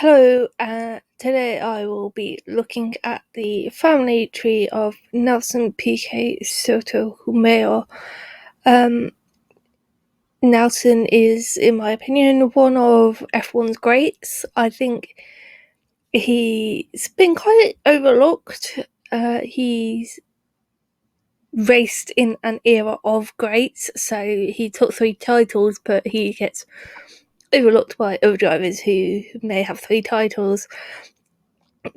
Hello, today I will be looking at the family tree of Nelson Piquet Souto Maior. Nelson is, in my opinion, one of F1's greats. I think he's been quite overlooked. He's raced in an era of greats, so he took 3 titles, but he gets overlooked by other drivers who may have 3 titles.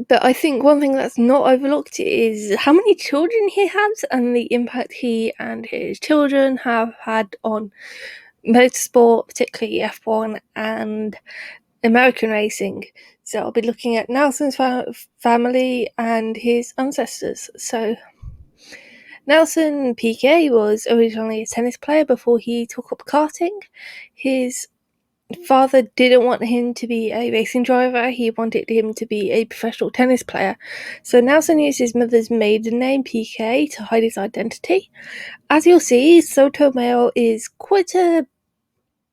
But I think one thing that's not overlooked is how many children he has and the impact he and his children have had on motorsport, particularly F1 and American racing. So I'll be looking at Nelson's family and his ancestors. So Nelson Piquet was originally a tennis player before he took up karting. His father didn't want him to be a racing driver. He wanted him to be a professional tennis player. So Nelson used his mother's maiden name, Piquet, to hide his identity. As you'll see, Sotomayor is quite a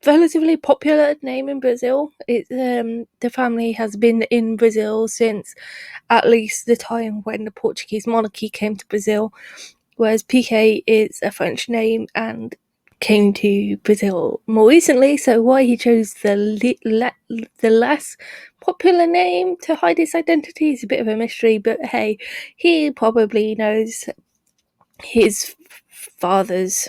relatively popular name in Brazil. The family has been in Brazil since at least the time when the Portuguese monarchy came to Brazil, whereas Piquet is a French name and came to Brazil more recently, so why he chose the less popular name to hide his identity is a bit of a mystery, but hey, he probably knows his father's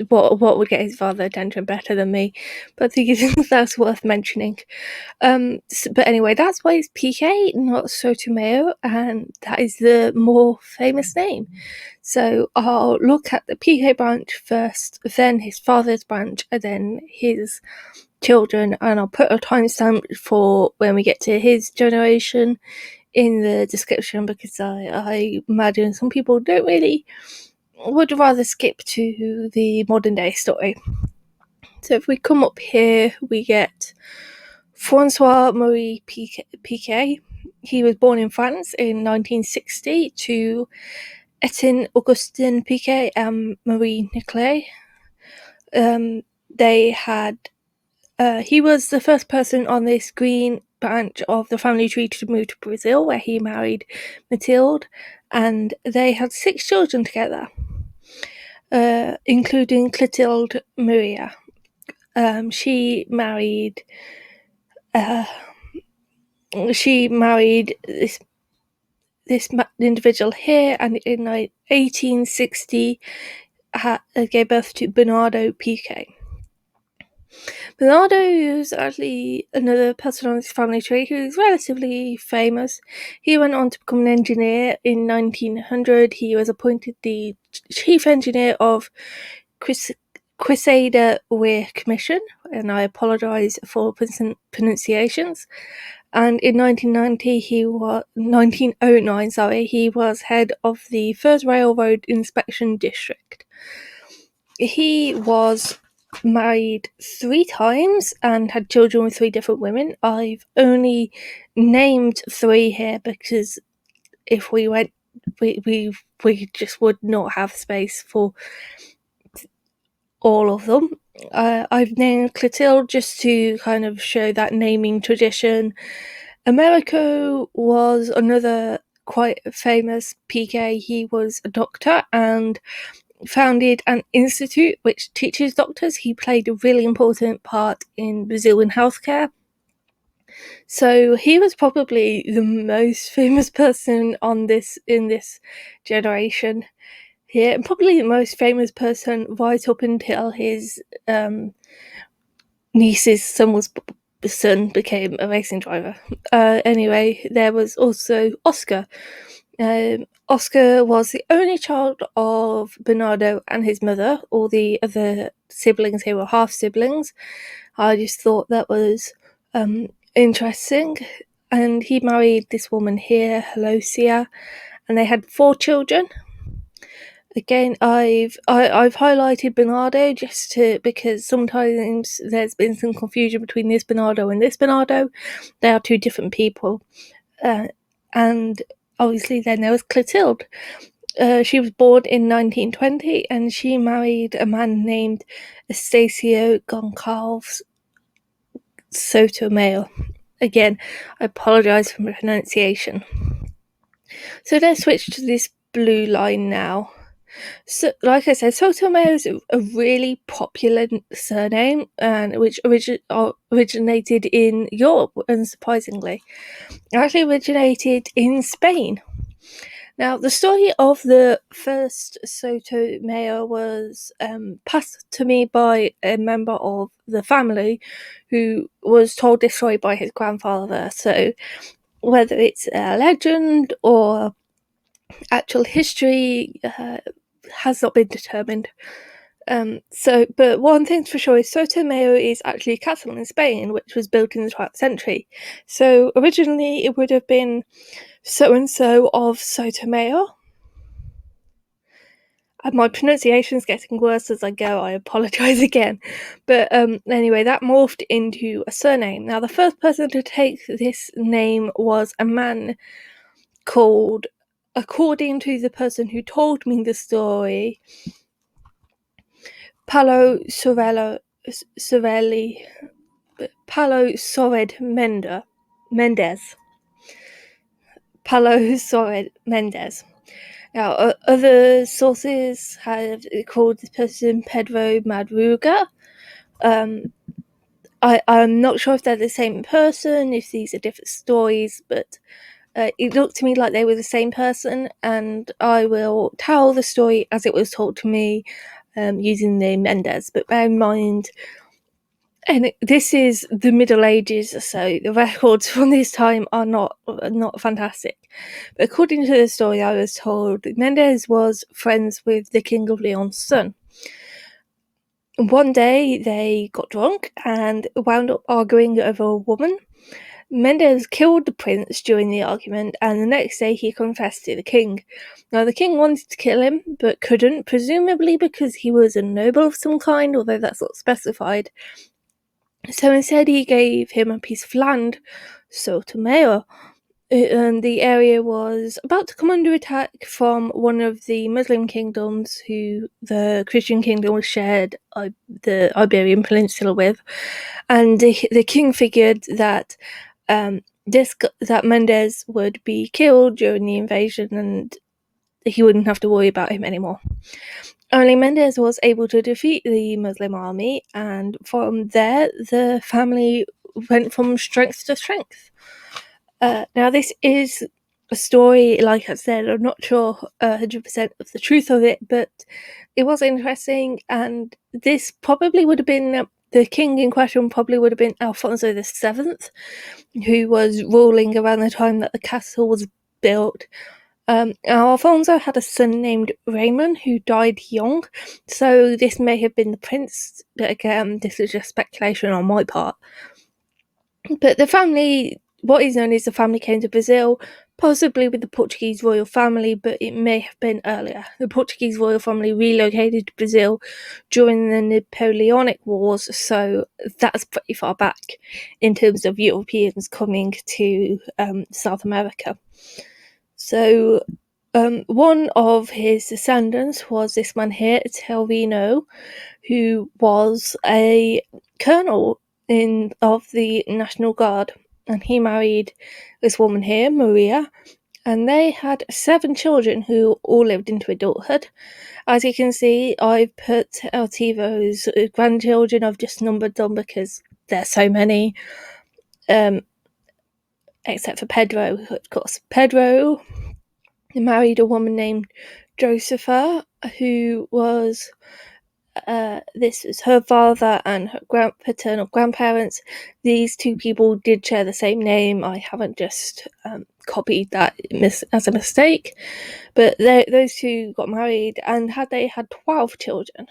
what would get his father attention better than me, but I think that's worth mentioning. But anyway, that's why it's Piquet, not Sotomayor, and that is the more famous name. So I'll look at the Piquet branch first, then his father's branch, and then his children, and I'll put a timestamp for when we get to his generation in the description, because I imagine some people would rather skip to the modern day story. So if we come up here, we get Francois Marie Piquet. He was born in France in 1960 to Etienne Augustin Piquet and Marie Nicolet. He was the first person on this green branch of the family tree to move to Brazil, where he married Mathilde, and they had 6 children together, including Clotilde Maria. She married this individual here, and in 1860 gave birth to Bernardo Piquet. Bernardo is actually another person on this family tree who's relatively famous. He went on to become an engineer in 1900. He was appointed the chief engineer of Crusader Weir Commission, and I apologise for pronunciations. And in 1909, he was head of the First Railroad Inspection District. He was married 3 times and had children with 3 different women. I've only named 3 here because if we went, we just would not have space for all of them. I've named Clotilde just to kind of show that naming tradition. Americo was another quite famous Piquet. He was a doctor and founded an institute which teaches doctors. He played a really important part in Brazilian healthcare. So he was probably the most famous person in this generation here, and probably the most famous person right up until his niece's son became a racing driver. Anyway, there was also Oscar. Oscar was the only child of Bernardo and his mother. All the other siblings here were half siblings. I just thought that was interesting. And he married this woman here, Helosia, and they had 4 children. Again, I've highlighted Bernardo because sometimes there's been some confusion between this Bernardo and this Bernardo. They are 2 different people, and obviously then there was Clotilde. She was born in 1920, and she married a man named Estacio Goncalves Sotomayor. again, I apologise for my pronunciation. So let's switch to this blue line now. So, like I said, Sotomayor is a really popular surname, and which originated in Europe, unsurprisingly. It actually originated in Spain. Now, the story of the first Sotomayor was passed to me by a member of the family who was told this story by his grandfather. So, whether it's a legend or actual history has not been determined. But one thing's for sure is Sotomayor is actually a castle in Spain, which was built in the 12th century. So originally it would have been so-and-so of Sotomayor. And my pronunciation's getting worse as I go, I apologise again. But anyway, that morphed into a surname. Now, the first person to take this name was a man called, according to the person who told me the story, Palo Sored Mendez. Palo Sored Mendez. Now, other sources have called this person Pedro Madruga. I'm not sure if they're the same person, if these are different stories, but it looked to me like they were the same person, and I will tell the story as it was told to me using the name Mendez. But bear in mind, and this is the Middle Ages, so the records from this time are not fantastic. But according to the story I was told, Mendez was friends with the King of Leon's son. One day they got drunk and wound up arguing over a woman. Mendez killed the prince during the argument, and the next day he confessed to the king. Now, the king wanted to kill him, but couldn't, presumably because he was a noble of some kind, although that's not specified. So instead he gave him a piece of land, Sotomayor, and the area was about to come under attack from one of the Muslim kingdoms who the Christian kingdom was shared the Iberian Peninsula with, and the king figured that that Mendez would be killed during the invasion and he wouldn't have to worry about him anymore. Only Mendez was able to defeat the Muslim army, and from there the family went from strength to strength. Now, this is a story, like I said, I'm not sure 100% of the truth of it, but it was interesting, and this probably would have been, the king in question probably would have been Alfonso VII, who was ruling around the time that the castle was built. Alfonso had a son named Raymond who died young, so this may have been the prince, but again, this is just speculation on my part. But the family, what is known as the family, came to Brazil, possibly with the Portuguese royal family, but it may have been earlier. The Portuguese royal family relocated to Brazil during the Napoleonic Wars, so that's pretty far back in terms of Europeans coming to South America. So one of his descendants was this man here, Telvino, who was a colonel of the National Guard, and he married this woman here, Maria, and they had 7 children who all lived into adulthood. As you can see, I've put Altivo's grandchildren, I've just numbered them because there's so many, except for Pedro, of course. Pedro married a woman named Josepha, who was this was her father and her paternal grandparents. These 2 people did share the same name. I haven't just copied that as a mistake, but those 2 got married and they had 12 children.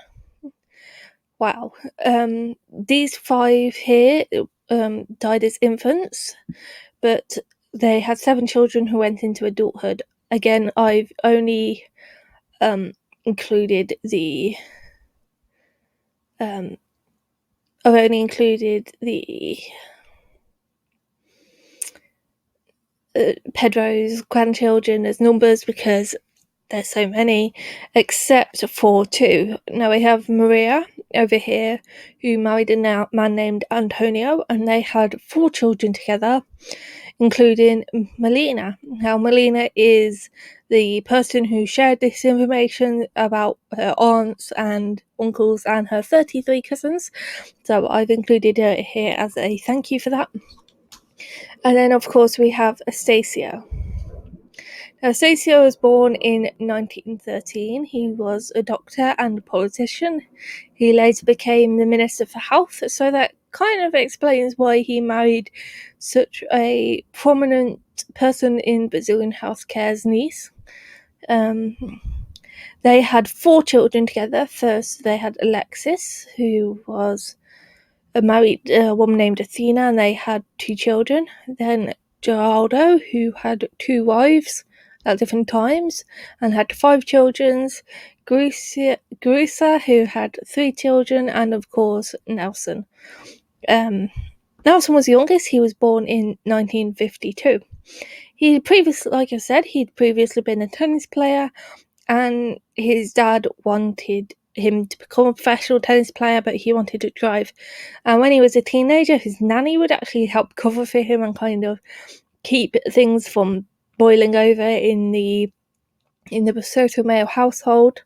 Wow. These 5 here died as infants, but they had 7 children who went into adulthood. Again, I've only included the Pedro's grandchildren as numbers because there's so many, except for two. Now we have Maria over here, who married a man named Antonio, and they had 4 children together, including Melina. Now, Melina is the person who shared this information about her aunts and uncles and her 33 cousins, so I've included her here as a thank you for that. And then, of course, we have Estacio. Estacio was born in 1913. He was a doctor and a politician. He later became the Minister for Health, so that kind of explains why he married such a prominent person in Brazilian healthcare's niece. They had 4 children together. First, they had Alexis, who was a married woman named Athena, and they had 2 children. Then Geraldo, who had 2 wives at different times and had 5 children. Grusa, who had 3 children, and of course Nelson. Nelson was the youngest. He was born in 1952. He'd previously been a tennis player, and his dad wanted him to become a professional tennis player, but he wanted to drive. And when he was a teenager, his nanny would actually help cover for him and kind of keep things from boiling over in the Souto Maior household.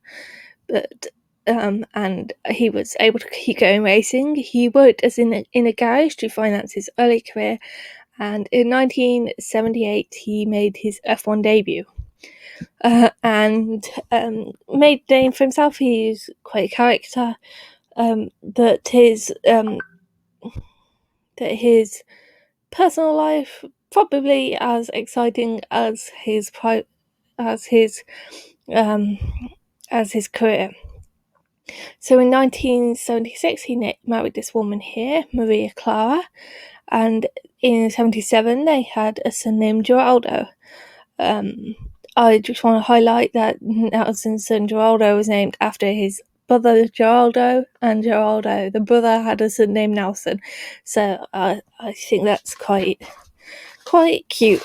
But and he was able to keep going racing. He worked as in a garage to finance his early career, and in 1978 he made his F1 debut. And made a name for himself. He's quite a character, that his personal life probably as exciting as his career. So in 1976 he married this woman here, Maria Clara, and in 1977 they had a son named Geraldo. I just want to highlight that Nelson's son Geraldo was named after his brother Geraldo, and Geraldo, the brother, had a son named Nelson. So I think that's quite cute.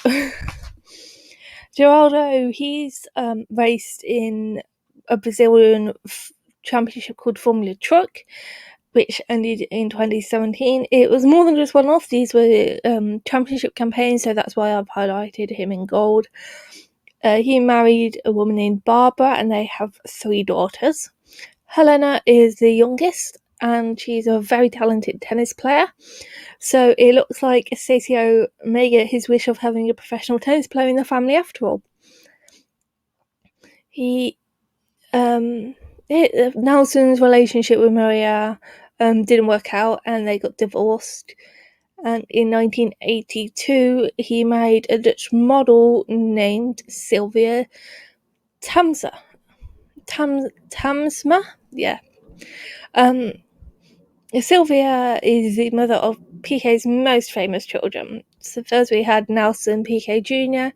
Geraldo, he's raced in a Brazilian championship called Formula Truck, which ended in 2017. It was more than just one off. These were championship campaigns, so that's why I've highlighted him in gold. He married a woman named Barbara, and they have 3 daughters. Helena is the youngest, and she's a very talented tennis player. So it looks like Estacio may get his wish of having a professional tennis player in the family after all. Nelson's relationship with Maria didn't work out, and they got divorced. And in 1982, he married a Dutch model named Sylvia Tamsma. Yeah. Sylvia is the mother of Piquet's most famous children. So first we had Nelson Piquet Jr.,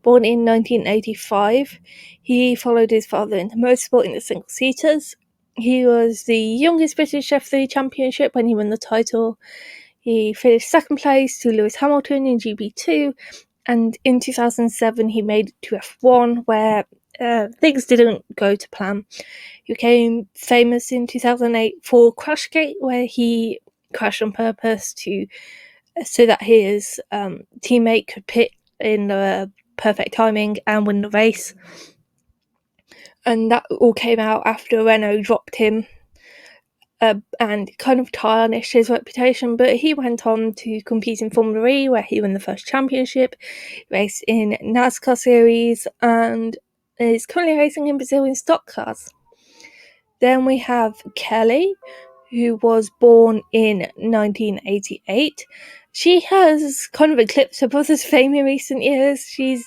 born in 1985. He followed his father into motorsport in the single-seaters. He was the youngest British F3 championship when he won the title. He finished 2nd place to Lewis Hamilton in GB2, and in 2007 he made it to F1, where things didn't go to plan. He became famous in 2008 for Crashgate, where he crashed on purpose so that his teammate could pit in the perfect timing and win the race. And that all came out after Renault dropped him and kind of tarnished his reputation. But he went on to compete in Formula E, where he won the first championship, raced in NASCAR series, and is currently racing in Brazilian stock cars. Then we have Kelly, who was born in 1988. She has kind of eclipsed her brother's fame in recent years. She's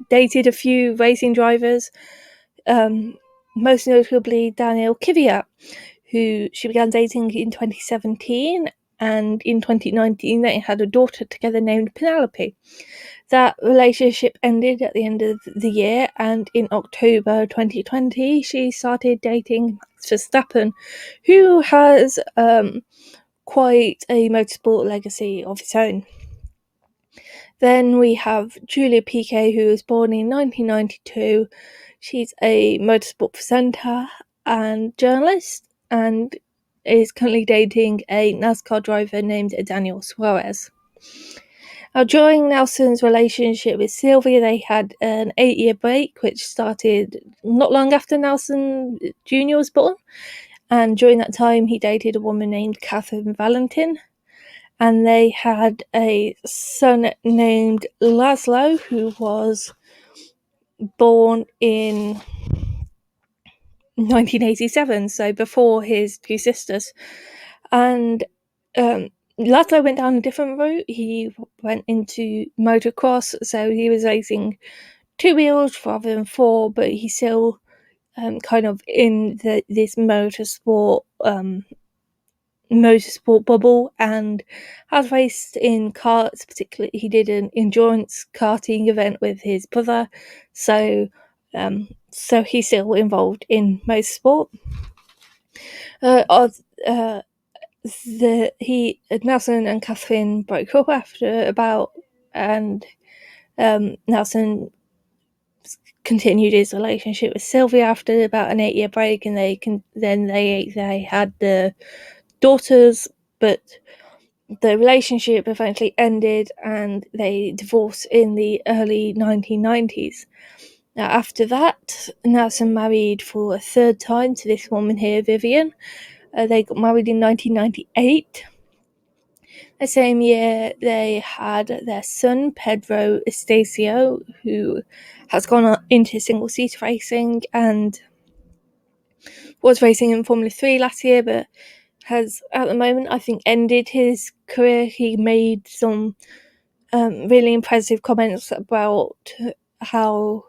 dated a few racing drivers, most notably Daniel Kvyat, who she began dating in 2017, and in 2019 they had a daughter together named Penelope. That relationship ended at the end of the year, and in October 2020 she started dating Max Verstappen, who has quite a motorsport legacy of his own. Then we have Julia Piquet, who was born in 1992. She's a motorsport presenter and journalist, and is currently dating a NASCAR driver named Daniel Suarez. Now, during Nelson's relationship with Sylvia, they had an 8-year break, which started not long after Nelson Jr. was born. And during that time, he dated a woman named Catherine Valentin. And they had a son named Laszlo, who was born in 1987, so before his two sisters. And Laszlo went down a different route. He went into motocross, so he was racing 2 wheels rather than 4, but he's still kind of in this motorsport bubble, and has raced in karts. Particularly, he did an endurance karting event with his brother, so he's still involved in motorsport. Nelson and Catherine broke up after and Nelson continued his relationship with Sylvia after about an 8-year break, and they had the daughters, but the relationship eventually ended and they divorced in the early 1990s. Now, after that, Nelson married for a third time to this woman here, Vivian. They got married in 1998. The same year, they had their son, Pedro Estacio, who has gone on into single-seater racing and was racing in Formula 3 last year, but has, at the moment, I think, ended his career. He made some really impressive comments about how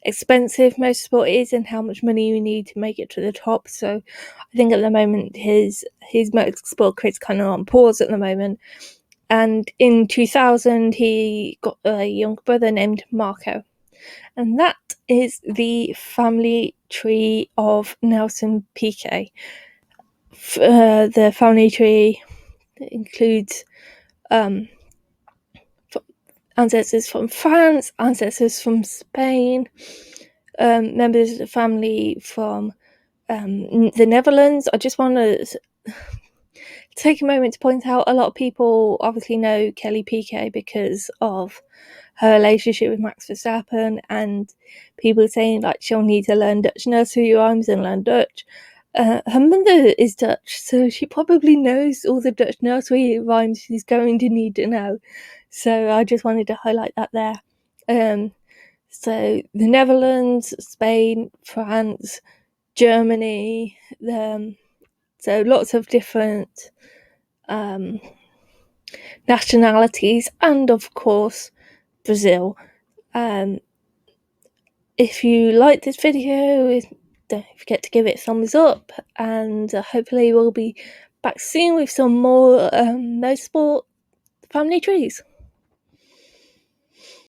expensive motorsport is and how much money you need to make it to the top. So I think at the moment his motorsport career's kind of on pause at the moment. And in 2000 he got a younger brother named Marco. And that is the family tree of Nelson Piquet. The family tree includes ancestors from France, ancestors from Spain, members of the family from the Netherlands. I just want to take a moment to point out a lot of people obviously know Kelly Piquet because of her relationship with Max Verstappen, and people saying like she'll need to learn Dutch nursery rhymes and learn Dutch. Her mother is Dutch, so she probably knows all the Dutch nursery rhymes she's going to need to know. So I just wanted to highlight that there. So the Netherlands, Spain, France, Germany, so lots of different nationalities, and of course Brazil. If you like this video, don't forget to give it a thumbs up, and hopefully we'll be back soon with some more motorsport family trees.